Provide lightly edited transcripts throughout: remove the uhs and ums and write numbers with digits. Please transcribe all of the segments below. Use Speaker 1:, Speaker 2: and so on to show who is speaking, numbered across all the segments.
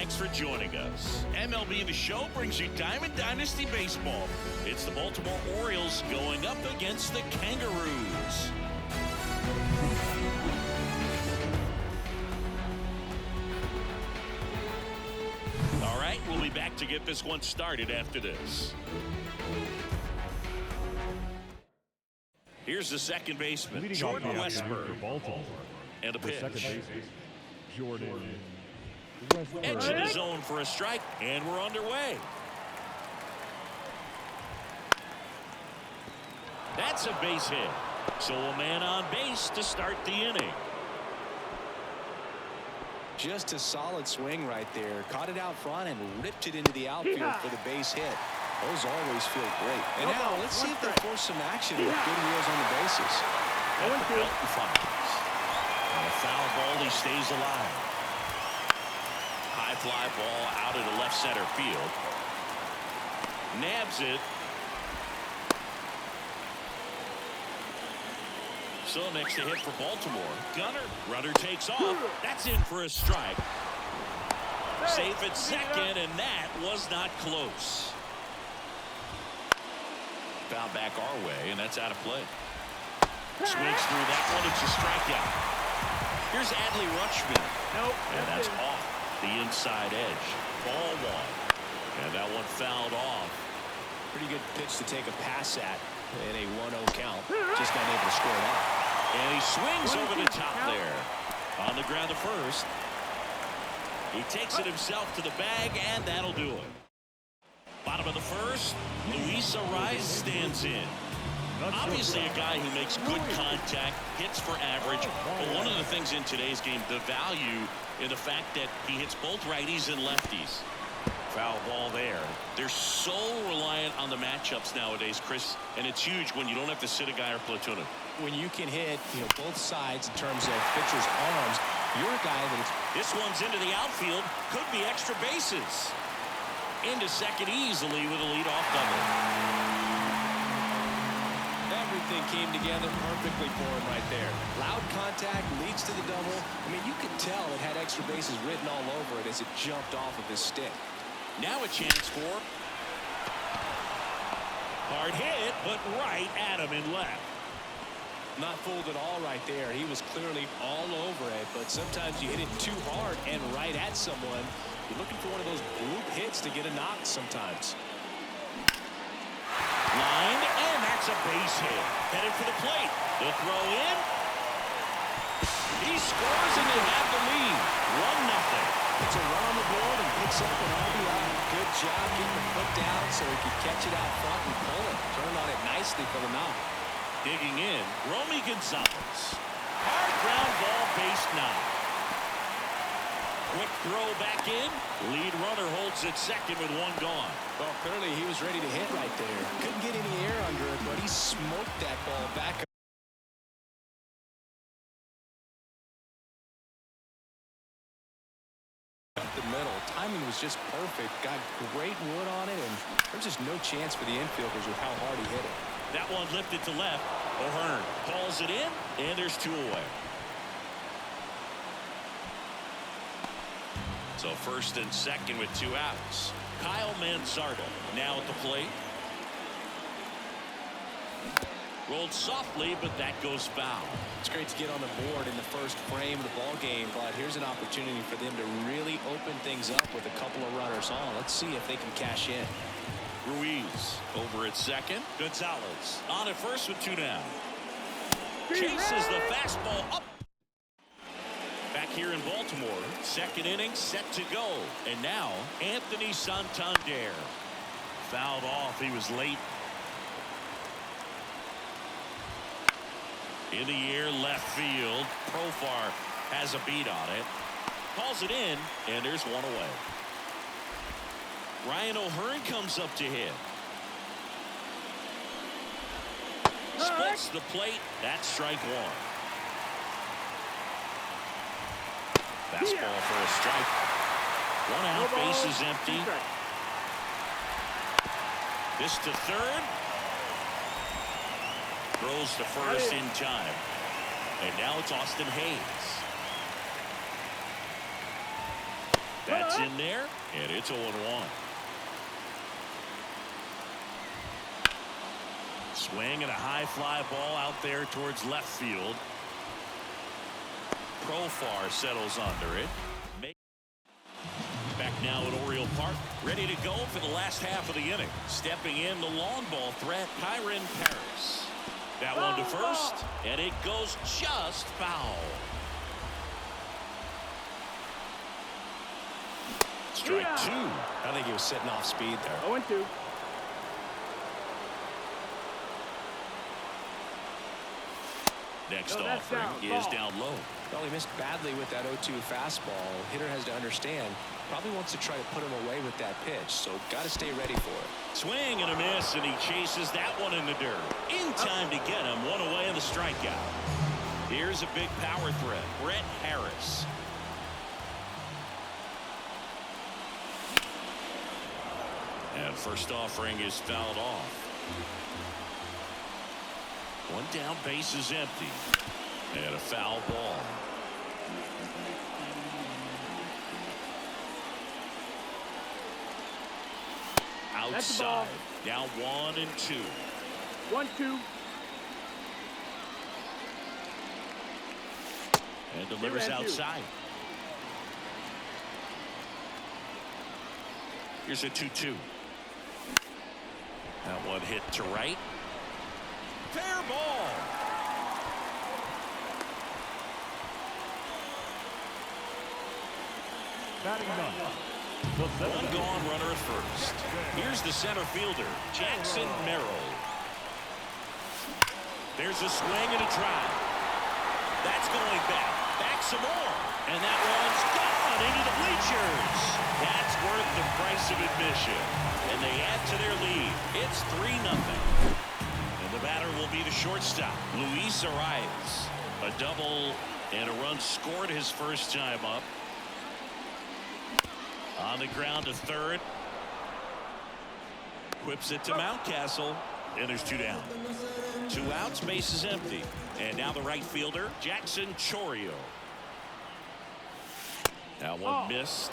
Speaker 1: thanks for joining us. MLB The Show brings you Diamond Dynasty Baseball. It's the Baltimore Orioles going up against the Kangaroos. All right, we'll be back to get this one started after this. Here's the second baseman, Jordan Westburg. And a pitch.
Speaker 2: Jordan
Speaker 1: Edge of the zone for a strike, and we're underway. That's a base hit. So a man on base to start the inning.
Speaker 3: Just a solid swing right there. Caught it out front and ripped it into the outfield for the base hit. Those always feel great. And now let's see if they force some action with good wheels on the bases.
Speaker 1: At the belt and fires. And a foul ball, he stays alive. High fly ball out of the left center field. Nabs it. So next to hit for Baltimore. Gunner. Runner takes off. That's in for a strike. Safe at second, and that was not close. Foul back our way, and that's out of play. Swings through that one. It's a strikeout. Here's Adley Rutschman. And that's off the inside edge. Ball one. And that one fouled off.
Speaker 3: Pretty good pitch to take a pass at in a 1-0 count. Just not able to score it out.
Speaker 1: And he swings over the top there. On the ground to first. He takes it himself to the bag, and that'll do it. Bottom of the first, Luis Ariz stands in. Obviously a guy who makes good contact, hits for average, but one of the things in today's game, the value in the fact that he hits both righties and lefties. Foul ball there. They're so reliant on the matchups nowadays, Chris, and it's huge when you don't have to sit a guy or platoon him.
Speaker 3: When you can hit, both sides in terms of pitchers' arms, you're a guy that
Speaker 1: This one's into the outfield, could be extra bases. Into second easily with a leadoff double.
Speaker 3: everything came together perfectly for him right there. Loud contact leads to the double. I mean, you could tell it had extra bases written all over it as it jumped off of his stick.
Speaker 1: Now a chance for hard hit, but right at him and left.
Speaker 3: Not fooled at all right there. He was clearly all over it, but sometimes you hit it too hard and right at someone. You're looking for one of those bloop hits to get a knock sometimes.
Speaker 1: Line, and that's a base hit. Headed for the plate. The throw in. He scores, and they have the lead. 1-0.
Speaker 3: Puts a run on the board and picks up an RBI. Good job getting the foot down so he could catch it out front and pull it. Turned on it nicely for the knock.
Speaker 1: Digging in, Romy Gonzalez. Hard ground ball, base knock. Quick throw back in. Lead runner holds at second with one gone.
Speaker 3: Well, clearly he was ready to hit right there. Couldn't get any air under it, but he smoked that ball back up the middle. Timing was just perfect. Got great wood on it, and there's just no chance for the infielders with how hard he hit it.
Speaker 1: That one lifted to left. O'Hearn calls it in, and there's two away. So first and second with two outs. Kyle Mansardo now at the plate. Rolled softly, but that goes foul.
Speaker 3: It's great to get on the board in the first frame of the ball game, but here's an opportunity for them to really open things up with a couple of runners on. Let's see if they can cash in.
Speaker 1: Ruiz over at second. Gonzalez on at first with two down. Chases the fastball up. Back here in Baltimore, second inning set to go. And now Anthony Santander. Fouled off. He was late. In the air, left field. Profar has a beat on it. Calls it in, and there's one away. Ryan O'Hearn comes up to hit. Splits the plate. That's strike one. Fastball for a strike. One out, base is empty. This to third. Throws to first in time. And now it's Austin Hayes. That's in there, and it's 0-1. Swing and a high fly ball out there towards left field. Profar settles under it. Back now at Oriole Park, ready to go for the last half of the inning. Stepping in the long ball threat, Kyron Paris. That one to first, and it goes just foul. Strike two.
Speaker 3: I think he was sitting off speed there.
Speaker 2: 0-2.
Speaker 1: Next offering is down low.
Speaker 3: Well, he missed badly with that 0-2 fastball. Hitter has to understand, probably wants to try to put him away with that pitch, so got to stay ready for it.
Speaker 1: Swing and a miss, and he chases that one in the dirt. In time to get him, one away in the strikeout. Here's a big power threat, Brett Harris. And first offering is fouled off. One down, base is empty. And a foul ball. Outside. Now 1-2.
Speaker 2: 1-2.
Speaker 1: And delivers outside. Here's a 2-2. That one hit to right. Fair ball. One gone, runner at first. Here's the center fielder, Jackson Merrill. There's a swing and a drive. That's going back. Back some more. And that one's gone into the bleachers. That's worth the price of admission. And they add to their lead. It's 3-0. And the batter will be the shortstop, Luis Arias. A double and a run scored his first time up. On the ground to third. Whips it to Mountcastle. And there's two down. 2 outs, base is empty. And now the right fielder, Jackson Chourio. That one missed.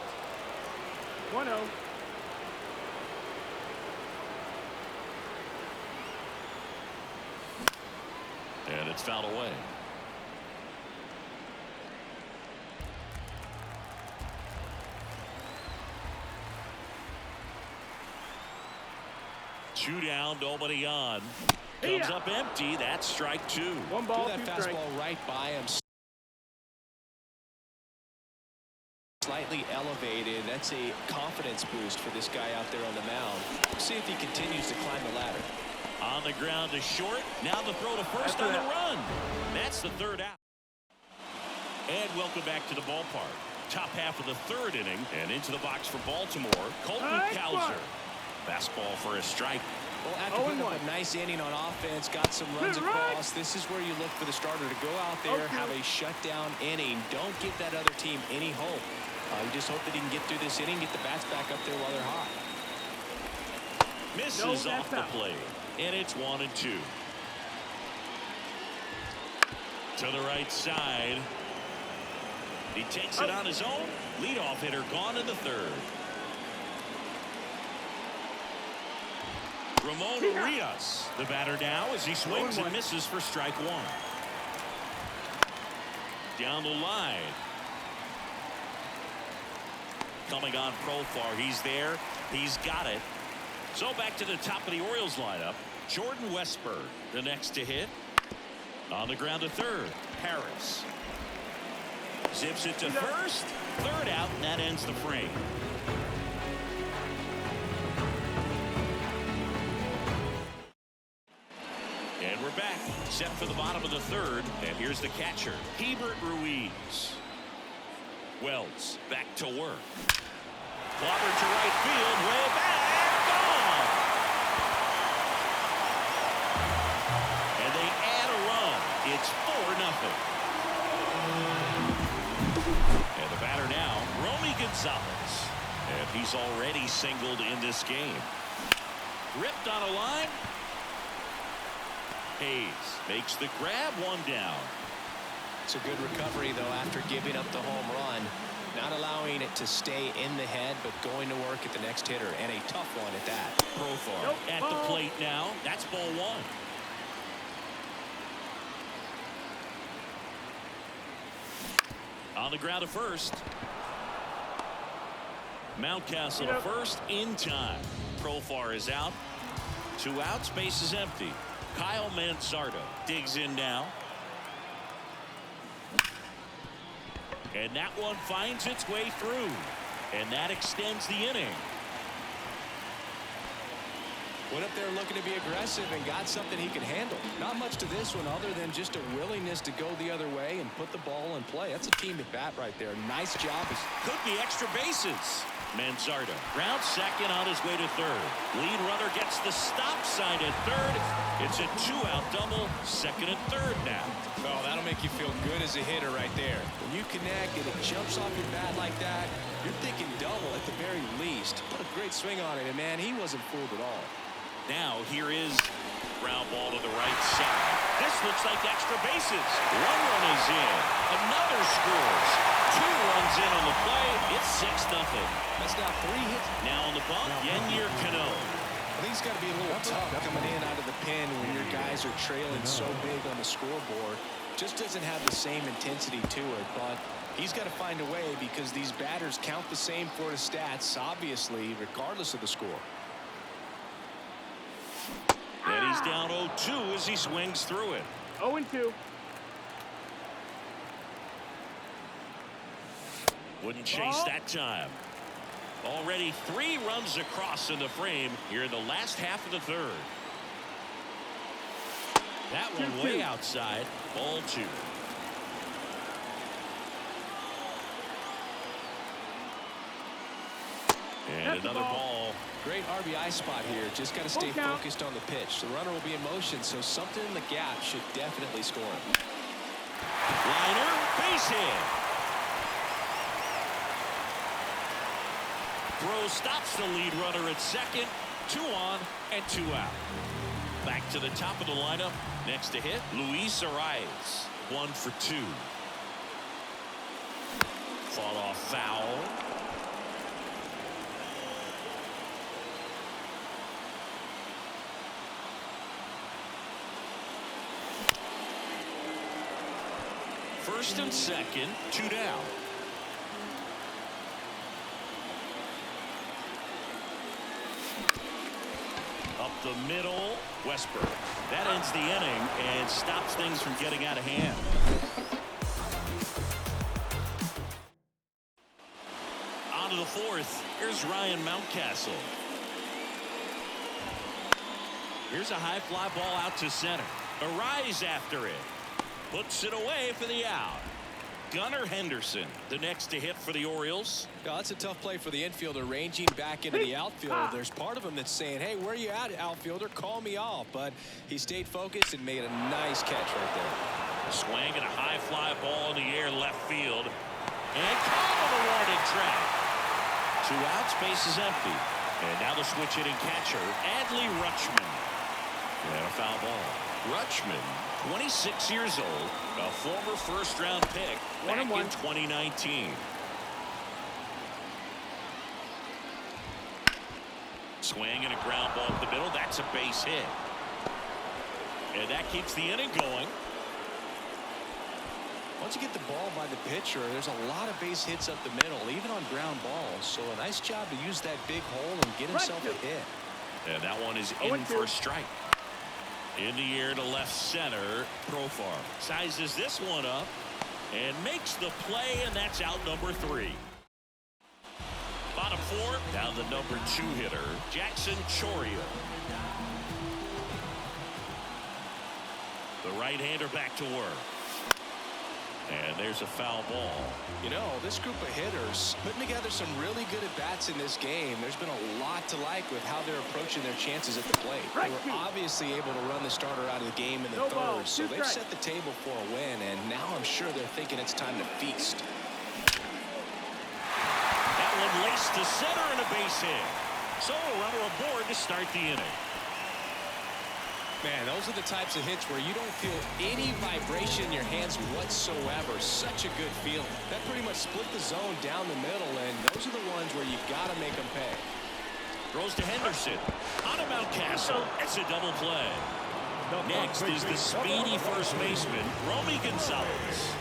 Speaker 2: 1-0.
Speaker 1: And it's fouled away. Two down, nobody on. Comes up empty. That's strike two.
Speaker 2: One ball,
Speaker 3: that fastball right by him. Slightly elevated. That's a confidence boost for this guy out there on the mound. We'll see if he continues to climb the ladder.
Speaker 1: On the ground to short. Now the throw to first on the run. That's the third out. And welcome back to the ballpark. Top half of the third inning, and into the box for Baltimore, Colton Cowser. Fastball for a strike.
Speaker 3: Well, after putting up a nice inning on offense, got some runs across, this is where you look for the starter to go out there, have a shutdown inning. Don't give that other team any hope. You just hope that he can get through this inning, get the bats back up there while they're hot.
Speaker 1: Misses off the plate, and it's 1-2. To the right side. He takes it on his own. Leadoff hitter gone in the third. Ramon Urias, the batter now, as he swings and misses for strike one. Down the line. Coming on Profar. He's there. He's got it. So back to the top of the Orioles lineup. Jordan Westburg, the next to hit. On the ground to third. Harris. Zips it to first. Third out, and that ends the frame. And we're back, set for the bottom of the third, and here's the catcher, Hebert Ruiz. Wells back to work. Clobbered to right field, way back, gone! And they add a run. It's 4-0. And the batter now, Romy Gonzalez. And he's already singled in this game. Ripped on a line. Hayes makes the grab, one down.
Speaker 3: It's a good recovery, though, after giving up the home run. Not allowing it to stay in the head, but going to work at the next hitter, and a tough one at that.
Speaker 1: Profar at the plate now. That's ball one. On the ground to first. Mountcastle to first in time. Profar is out. 2 outs, base is empty. Kyle Manzardo digs in now. And that one finds its way through. And that extends the inning.
Speaker 3: Went up there looking to be aggressive and got something he could handle. Not much to this one other than just a willingness to go the other way and put the ball in play. That's a team at bat right there. Nice job.
Speaker 1: Could be extra bases. Manzardo rounds second on his way to third. Lead runner gets the stop sign at third. It's a 2-out double. Second and third now.
Speaker 3: Well, that'll make you feel good as a hitter right there. When you connect and it jumps off your bat like that, you're thinking double at the very least. What a great swing on it, and man, he wasn't fooled at all.
Speaker 1: Now here is ground ball to the right side. This looks like extra bases. 1 run is in. Another scores. 2 runs in on the play. It's 6-0.
Speaker 3: That's now 3 hits.
Speaker 1: Now on the bump, Yennier Cano.
Speaker 3: I think it's got to be a little tough coming in out of the pen when your guys are trailing so big on the scoreboard. Just doesn't have the same intensity to it, but he's got to find a way because these batters count the same for his stats, obviously, regardless of the score.
Speaker 1: And he's down 0-2 as he swings through it.
Speaker 2: 0-2.
Speaker 1: Wouldn't chase that time. Already 3 runs across in the frame here in the last half of the third. That one way outside. Ball 2. And another ball.
Speaker 3: Great RBI spot here. Just got to stay focused on the pitch. The runner will be in motion, so something in the gap should definitely score him.
Speaker 1: Liner, base hit. Throw stops the lead runner at second. 2 on and 2 out. Back to the top of the lineup. Next to hit, Luis Arias. 1 for 2. Fought off foul. First and second, 2 down. Up the middle, Westberg. That ends the inning and stops things from getting out of hand. On to the 4th. Here's Ryan Mountcastle. Here's a high fly ball out to center. Arise after it. Puts it away for the out. Gunnar Henderson, the next to hit for the Orioles.
Speaker 3: Yeah, that's a tough play for the infielder, ranging back into the outfield. There's part of him that's saying, hey, where are you at, outfielder? Call me off. But he stayed focused and made a nice catch right there.
Speaker 1: Swing and a high fly ball in the air left field. And caught on the warning track. 2 outs, base is empty. And now the switch hitting catcher, Adley Rutschman. And a foul ball. Rutschman, 26 years old, a former first-round pick back in 2019. Swing and a ground ball up the middle. That's a base hit. And that keeps the inning going.
Speaker 3: Once you get the ball by the pitcher, there's a lot of base hits up the middle, even on ground balls. So a nice job to use that big hole and get himself a hit.
Speaker 1: And that one is in for a strike. In the air to left center, Profar sizes this one up and makes the play, and that's out number 3. Bottom 4, down the number 2 hitter, Jackson Chourio. The right-hander back to work. And there's a foul ball.
Speaker 3: You know, this group of hitters putting together some really good at-bats in this game. There's been a lot to like with how they're approaching their chances at the plate. They were obviously able to run the starter out of the game in the third, so they've set the table for a win, and now I'm sure they're thinking it's time to feast.
Speaker 1: That one laced to center and a base hit. So a runner aboard to start the inning.
Speaker 3: Man, those are the types of hits where you don't feel any vibration in your hands whatsoever. Such a good feeling. That pretty much split the zone down the middle, and those are the ones where you've got to make them pay.
Speaker 1: Throws to Henderson. On to Mountcastle. It's a double play. Next is the speedy first baseman, Romy Gonzalez.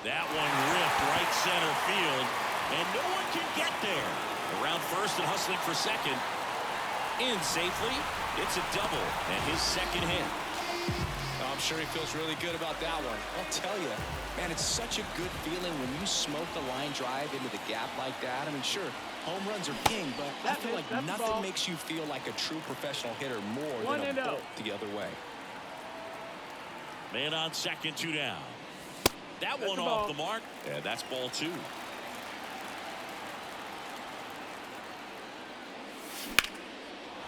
Speaker 1: That one ripped right center field, and no one can get there. Around first and hustling for second. In safely. It's a double and his second hit.
Speaker 3: I'm sure he feels really good about that one. I'll tell you, man, it's such a good feeling when you smoke a line drive into the gap like that. I mean, sure, home runs are king, but I feel like nothing makes you feel like a true professional hitter more than a bolt the other way.
Speaker 1: Man on second, 2 down. That one off the mark, and that's ball 2.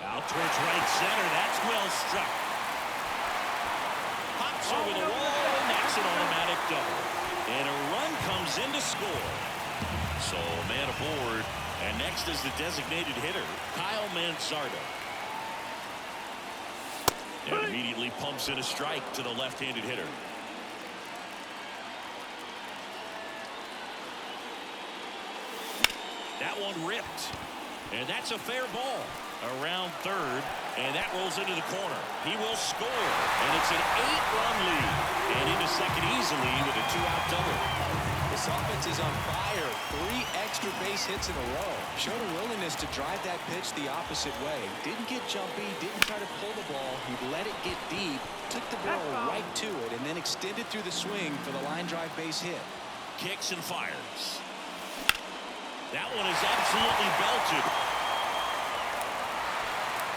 Speaker 1: Out towards right center. That's well struck. Pops over the wall, and that's an automatic double. And a run comes in to score. So man aboard. And next is the designated hitter, Kyle Mansardo. And immediately pumps in a strike to the left-handed hitter. That one ripped. And that's a fair ball. Around third, and that rolls into the corner. He will score, and it's an 8-run lead. And into second easily with a 2-out double.
Speaker 3: This offense is on fire. 3 extra base hits in a row. Showed a willingness to drive that pitch the opposite way. Didn't get jumpy, didn't try to pull the ball. He let it get deep, took the barrel right to it, and then extended through the swing for the line drive base hit.
Speaker 1: Kicks and fires. That one is absolutely belted.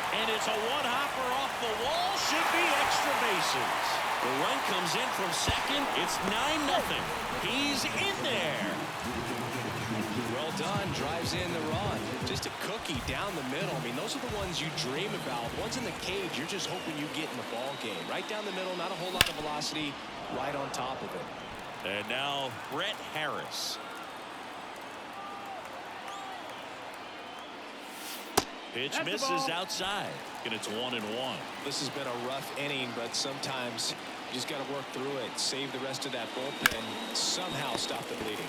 Speaker 1: And it's a one-hopper off the wall. Should be extra bases. The run comes in from second. It's 9-0. He's in there.
Speaker 3: Well done. Drives in the run. Just a cookie down the middle. I mean, those are the ones you dream about. Ones in the cage, you're just hoping you get in the ball game. Right down the middle, not a whole lot of velocity. Right on top of it.
Speaker 1: And now Brett Harris. Pitch misses outside, and it's 1-1.
Speaker 3: This has been a rough inning, but sometimes you just got to work through it, save the rest of that bullpen, somehow stop the bleeding.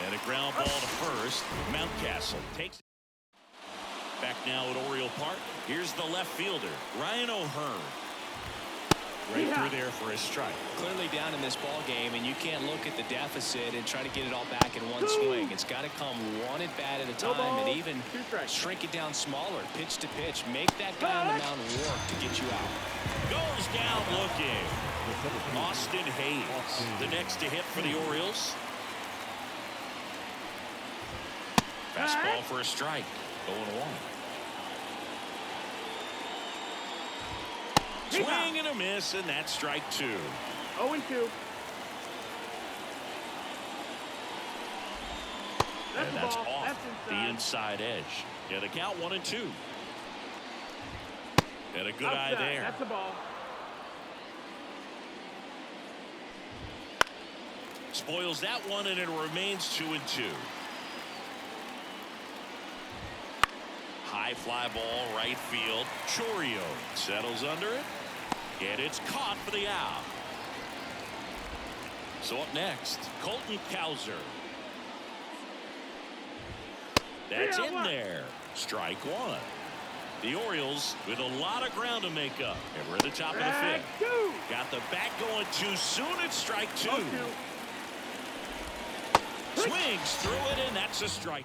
Speaker 1: And a ground ball to first. Mountcastle takes it. Back now at Oriole Park. Here's the left fielder, Ryan O'Hearn. Right through there for a strike.
Speaker 3: Clearly down in this ball game, and you can't look at the deficit and try to get it all back in one swing. It's got to come one at bat at a time, and even shrink it down smaller, pitch to pitch. Make that guy on the mound work to get you out.
Speaker 1: Goes down looking. Austin Hayes, the next to hit for the Orioles. Fastball for a strike. 0-1. Swing and a miss, and that's strike 2.
Speaker 2: 0-2.
Speaker 1: And that's off the inside edge. Yeah, the count 1-2. And a good eye there.
Speaker 2: That's the ball.
Speaker 1: Spoils that one, and it remains 2-2. High fly ball, right field. Chorio settles under it. And it's caught for the out. So up next, Colton Cowser. That's in there. Strike 1. The Orioles with a lot of ground to make up. And we're at the top of the 5th. Got the bat going too soon. It's strike 2. Swings through it, and that's a strike.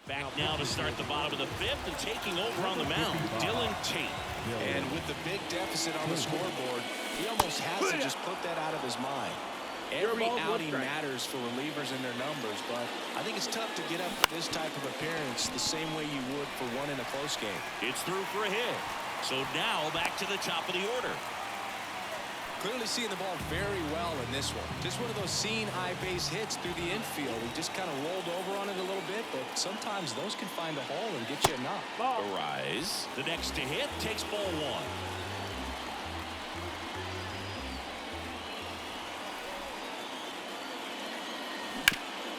Speaker 1: Back now to start the bottom of the 5th, and taking over on the mound, Dylan Tate.
Speaker 3: And with the big deficit on the scoreboard, he almost has to just put that out of his mind. Every outing matters for relievers and their numbers, but I think it's tough to get up for this type of appearance the same way you would for one in a close game.
Speaker 1: It's through for a hit. So now back to the top of the order.
Speaker 3: Clearly seeing the ball very well in this one. Just one of those seeing high base hits through the infield. He just kind of rolled over on it a little bit, but sometimes those can find a hole and get you a knock.
Speaker 1: Arise. The next to hit takes ball 1.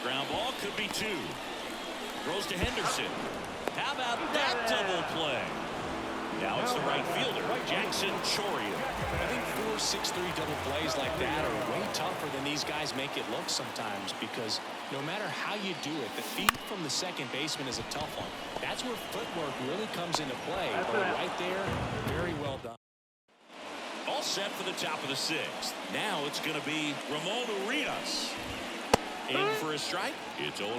Speaker 1: Ground ball could be 2. Throws to Henderson. How about that double play? Now it's the right fielder, Jackson Choria.
Speaker 3: I think 4, 6, 3 double plays like that are way tougher than these guys make it look sometimes, because no matter how you do it, the feed from the second baseman is a tough one. That's where footwork really comes into play. But right there, very well done.
Speaker 1: All set for the top of the 6th. Now it's going to be Ramon Urias. In for a strike. It's 0-1.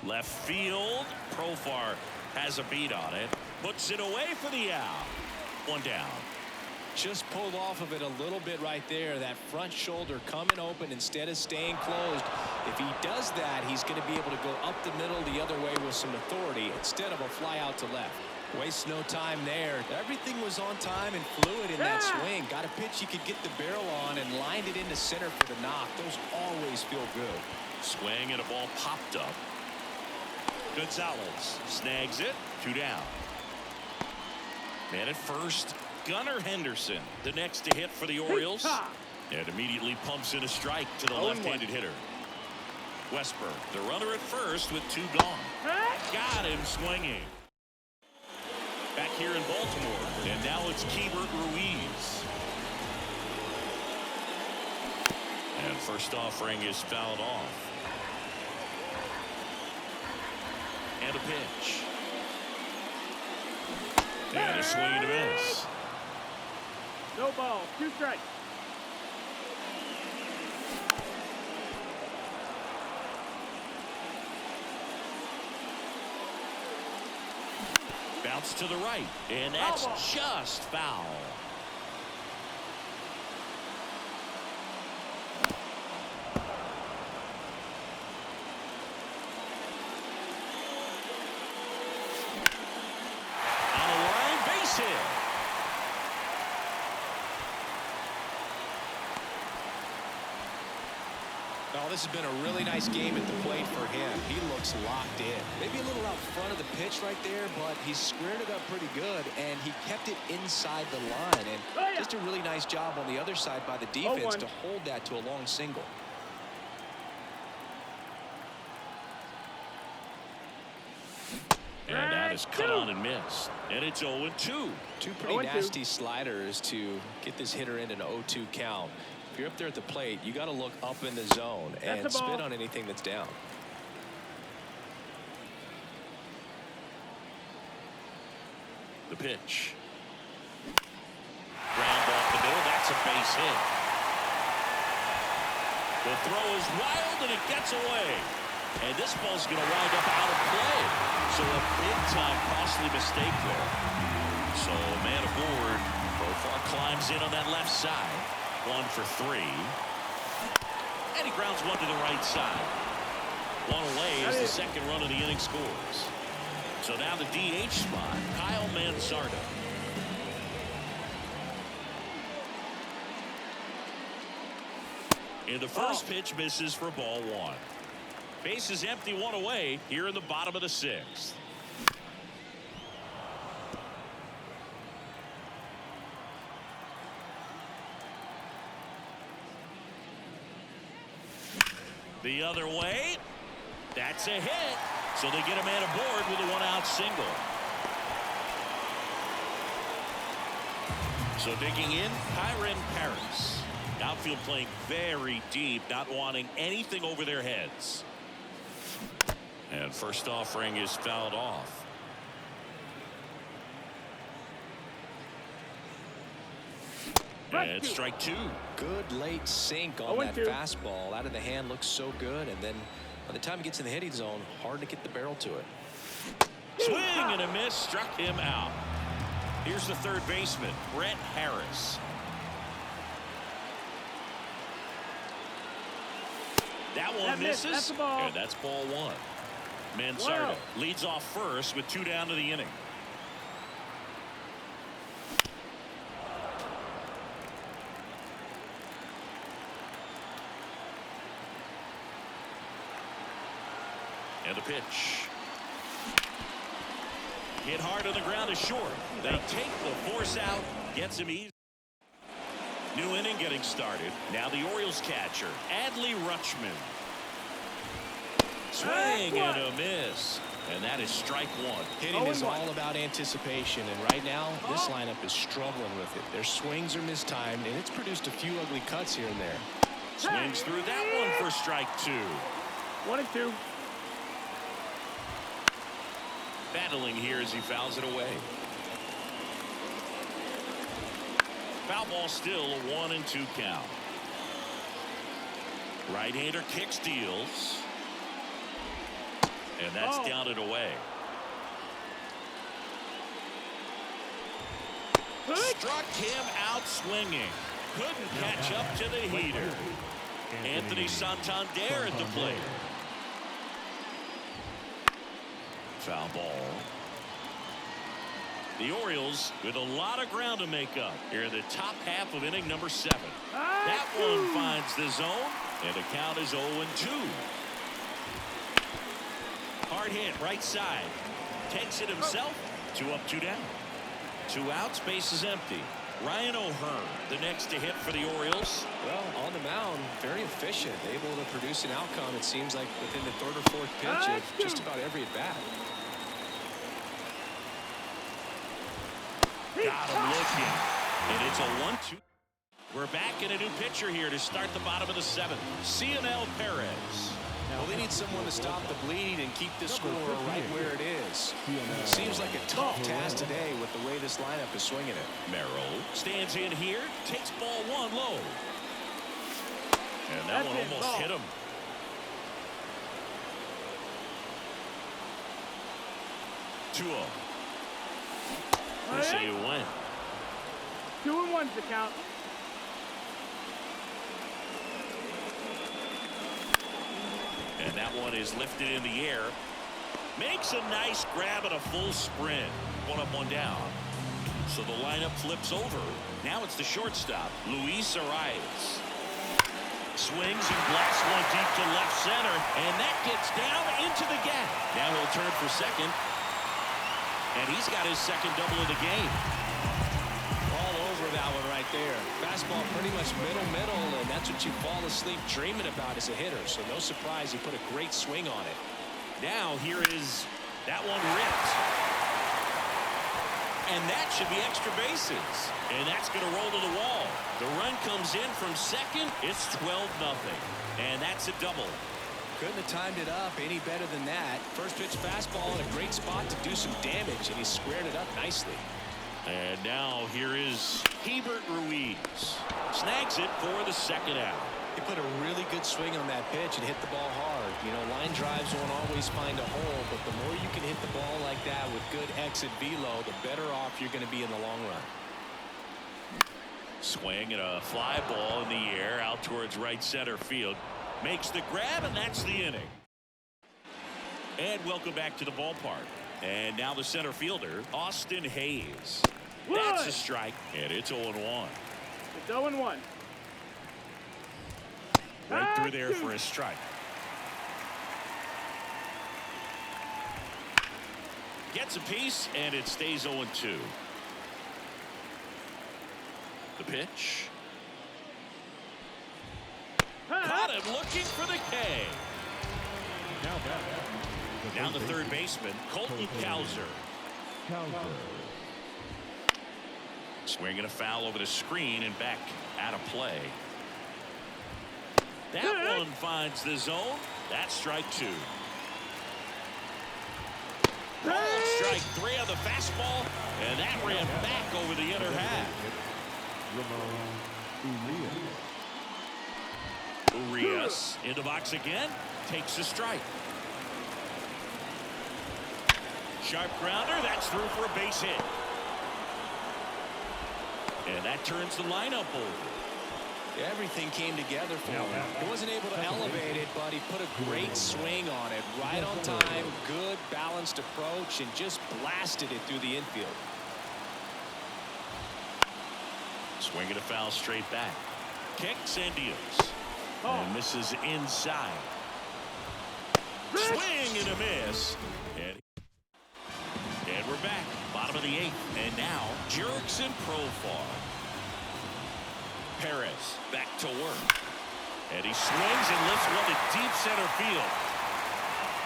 Speaker 1: Left field. Profar has a beat on it. Puts it away for the out. 1 down.
Speaker 3: Just pulled off of it a little bit right there. That front shoulder coming open instead of staying closed. If he does that, he's going to be able to go up the middle the other way with some authority instead of a fly out to left. Wastes no time there. Everything was on time and fluid in that swing. Got a pitch he could get the barrel on and lined it into center for the knock. Those always feel good.
Speaker 1: Swing and a ball popped up. Gonzalez snags it. 2 down. Man at first, Gunnar Henderson, the next to hit for the Orioles, and immediately pumps in a strike to the left-handed hitter. Westberg, the runner at first with 2 gone. Got him swinging. Back here in Baltimore, and now it's Keibert Ruiz. And first offering is fouled off. And a pitch. And a swing and a miss.
Speaker 2: No ball. 2 strikes.
Speaker 1: Bounce to the right. And that's just foul.
Speaker 3: Oh, this has been a really nice game at the plate for him. He looks locked in. Maybe a little out front of the pitch right there, but he squared it up pretty good, and he kept it inside the line. And just a really nice job on the other side by the defense to hold that to a long single.
Speaker 1: And that is cut on and missed. And it's 0-2.
Speaker 3: Two pretty nasty sliders to get this hitter in an 0-2 count. If you're up there at the plate, you got to look up in the zone and spit on anything that's down.
Speaker 1: The pitch. Ground off the middle. That's a base hit. The throw is wild and it gets away. And this ball's going to wind up out of play. So a big-time costly mistake there. So man aboard. Profar climbs in on that left side. 1 for 3. And he grounds one to the right side. 1 away as the second run of the inning scores. So now the DH spot, Kyle Mansardo. And the first pitch misses for ball 1. Base is empty, 1 away here in the bottom of the 6th. The other way. That's a hit. So they get a man aboard with a 1-out single. So digging in, Kyren Paris. Outfield playing very deep, not wanting anything over their heads. And first offering is fouled off. And strike 2.
Speaker 3: Good late sink on that fastball. Out of the hand, looks so good. And then by the time he gets in the hitting zone, hard to get the barrel to it.
Speaker 1: Swing and a miss, struck him out. Here's the third baseman, Brett Harris. That one misses, and that's ball 1. Mansardo leads off first with 2 down to the inning. And the pitch. Hit hard on the ground is short. They take the force out. Gets him easy. New inning getting started. Now the Orioles catcher, Adley Rutschman. Swing and a miss. And that is strike one.
Speaker 3: Hitting is all about anticipation, and right now this lineup is struggling with it. Their swings are mistimed, and it's produced a few ugly cuts here and there.
Speaker 1: Swings through that one for strike two.
Speaker 2: 1-2.
Speaker 1: Battling here as he fouls it away. Foul ball still a 1-2 count. Right-hander kick steals. And that's down and away. Struck him out swinging. Couldn't catch up to the heater. Anthony Santander at the plate. Foul ball. The Orioles with a lot of ground to make up here in the top half of inning number 7. That one finds the zone, and the count is 0-2. Hard hit right side. Takes it himself. 2 up, 2 down. 2 outs, base is empty. Ryan O'Hearn, the next to hit for the Orioles.
Speaker 3: Well, on the mound, very efficient, able to produce an outcome, it seems like, within the 3rd or 4th pitch of just about every at bat.
Speaker 1: Got him looking. And it's a 1-2. We're back in a new pitcher here to start the bottom of the 7th. Cionel Perez.
Speaker 3: Well, they need someone to stop the bleed and keep the score right where it is. Seems like a tough task today with the way this lineup is swinging it.
Speaker 1: Merrill stands in here, takes ball 1 low. And that one almost hit him. Tua. They say you win.
Speaker 2: 2-1's the count.
Speaker 1: And that one is lifted in the air. Makes a nice grab at a full sprint. 1 up, 1 down. So the lineup flips over. Now it's the shortstop, Luis Arias. Swings and blasts one deep to left center. And that gets down into the gap. Now he'll turn for second. And he's got his second double of the game.
Speaker 3: All over that one right there. Fastball pretty much middle, and that's what you fall asleep dreaming about as a hitter. So no surprise he put a great swing on it.
Speaker 1: Now here is that one ripped. And that should be extra bases. And that's going to roll to the wall. The run comes in from second. It's 12-0. And that's a double.
Speaker 3: Couldn't have timed it up any better than that. First pitch fastball in a great spot to do some damage, and he squared it up nicely.
Speaker 1: And now here is Hebert Ruiz. Snags it for the second out.
Speaker 3: He put a really good swing on that pitch and hit the ball hard. You know, line drives won't always find a hole, but the more you can hit the ball like that with good exit velo, the better off you're going to be in the long run.
Speaker 1: Swing and a fly ball in the air out towards right center field. Makes the grab, and that's the inning. And welcome back to the ballpark. And now the center fielder, Austin Hayes. That's a strike, and it's 0-1.
Speaker 2: It's 0-1.
Speaker 1: Right through there for a strike. Gets a piece, and it stays 0-2. The pitch. Caught him looking for the K. Now the third baseman, Colton Cowser. Swinging a foul over the screen and back out of play. That one finds the zone. That's strike 2. Ball strike 3 on the fastball, and that ran back over the inner half. Urias in the box again, takes a strike. Sharp grounder, that's through for a base hit. And that turns the lineup over.
Speaker 3: Everything came together for him. He wasn't able to elevate it, but he put a great swing on it. Right on time, good balanced approach, and just blasted it through the infield.
Speaker 1: Swinging a foul straight back. Kicks and deals. And misses inside. Swing and a miss. And we're back. Bottom of the 8th. And now Jurickson Profar. Perez back to work. And he swings and lifts one to deep center field.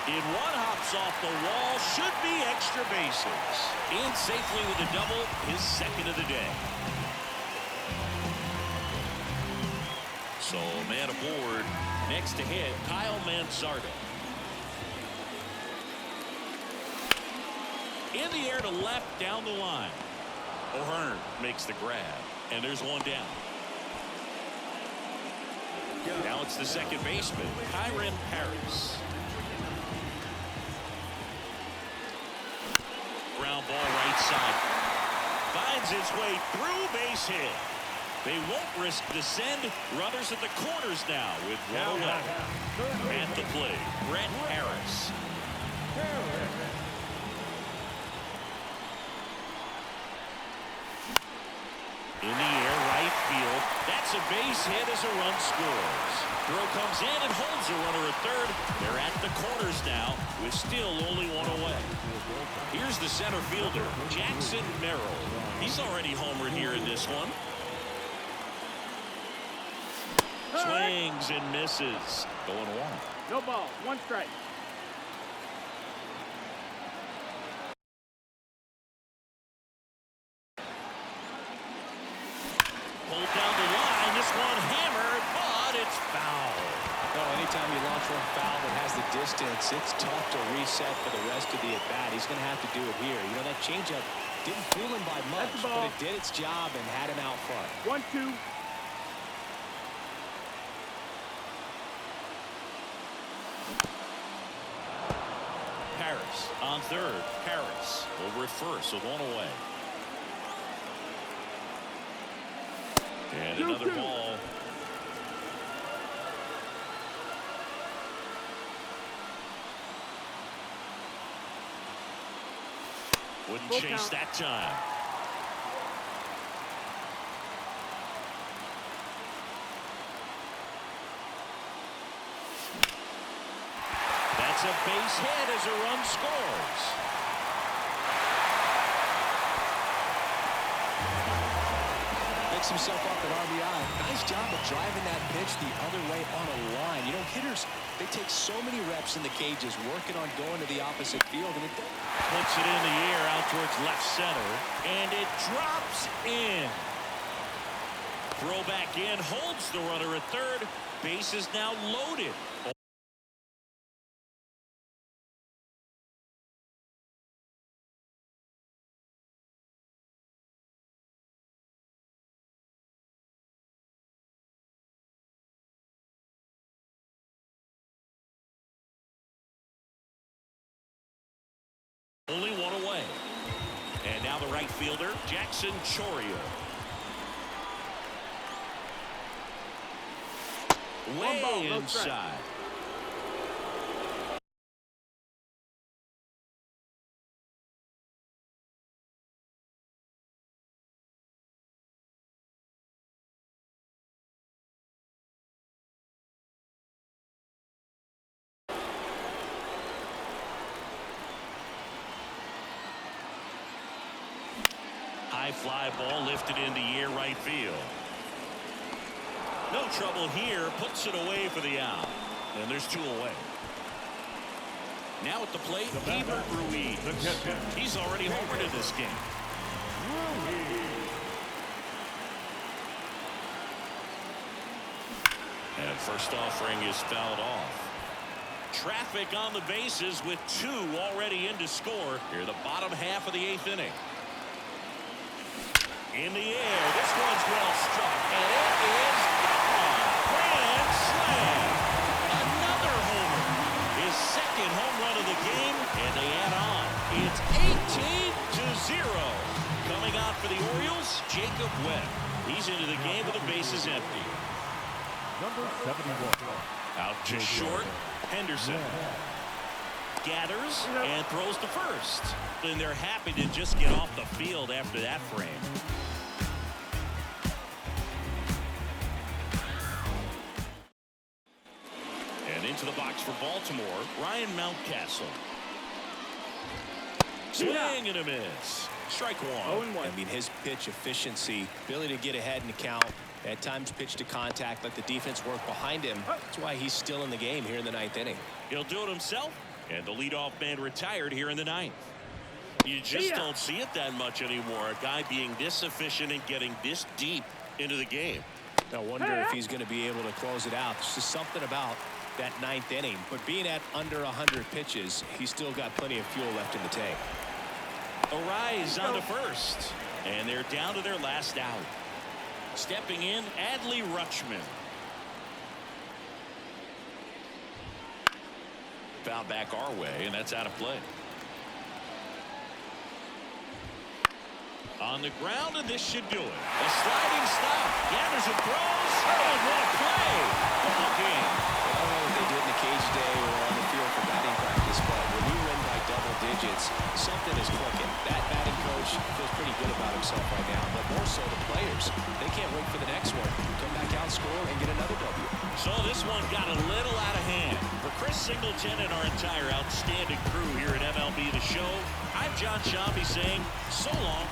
Speaker 1: In one, hops off the wall. Should be extra bases. In safely with a double, his second of the day. So man aboard. Next to hit, Kyle Manzardo. In the air to left, down the line. O'Hearn makes the grab. And there's one down. Now it's the second baseman, Kyren Paris. Ground ball right side. Finds its way through, base hit. They won't risk the send. Runners at the corners now with one away. At the plate, Brett Harris. In the air, right field. That's a base hit as a run scores. Throw comes in and holds a runner at third. They're at the corners now with still only one away. Here's the center fielder, Jackson Merrill. He's already homered here in this one. Swings and misses. Going one.
Speaker 2: No ball. One strike.
Speaker 1: Pulled down the line. This one hammered, but it's foul.
Speaker 3: Well, anytime you launch one foul that has the distance, it's tough to reset for the rest of the at-bat. He's going to have to do it here. You know, that changeup didn't fool him by much, but it did its job and had him out front.
Speaker 2: 1-2.
Speaker 1: Harris on third. Harris over at first with one away. And another ball. Wouldn't chase that time. That's a base hit as a run scores.
Speaker 3: Picks himself up at RBI. Nice job of driving that pitch the other way on a line. You know, hitters, they take so many reps in the cages working on going to the opposite field, and it
Speaker 1: puts it in the air out towards left center, and it drops in. Throw back in, holds the runner at third. Base is now loaded. Only one away. And now the right fielder, Jackson Chourio. Way inside. High fly ball lifted in the air right field. No trouble here. Puts it away for the out. And there's two away. Now at the plate, Bieber Ruiz. He's already homered in this game. And first offering is fouled off. Traffic on the bases with two already in to score. Here the bottom half of the 8th inning. In the air, this one's well struck, and it is gone. Grand slam. Another homer. His second home run of the game, and they add on. It's 18-0. Coming out for the Orioles, Jacob Webb. He's into the game with the bases empty.
Speaker 4: Number 71.
Speaker 1: Out to short, Henderson. Gathers and throws to first. And they're happy to just get off the field after that frame. And into the box for Baltimore, Ryan Mountcastle. Swing and a miss. Strike one.
Speaker 2: 0-1.
Speaker 3: I mean, his pitch efficiency, ability to get ahead in the count, at times pitch to contact, let the defense work behind him. That's why he's still in the game here in the 9th inning.
Speaker 1: He'll do it himself, and the leadoff man retired here in the 9th. You just don't see it that much anymore. A guy being this efficient and getting this deep into the game.
Speaker 3: I wonder if he's going to be able to close it out. There's just something about that 9th inning. But being at under 100 pitches, he's still got plenty of fuel left in the tank.
Speaker 1: Arise on to first, and they're down to their last out. Stepping in, Adley Rutschman. Foul back our way, and that's out of play. On the ground, and this should do it. A sliding stop. Gathers and throws. Oh, what a play. Ball game.
Speaker 3: I don't know what they did in the cage day or on the field for batting practice, but when you win by double digits, something is clicking. That batting coach feels pretty good about himself right now, but more so the players. They can't wait for the next one. Come back out, score, and get another W.
Speaker 1: So this one got a little out of hand. For Chris Singleton and our entire outstanding crew here at MLB The Show, I'm John Shambi saying so long.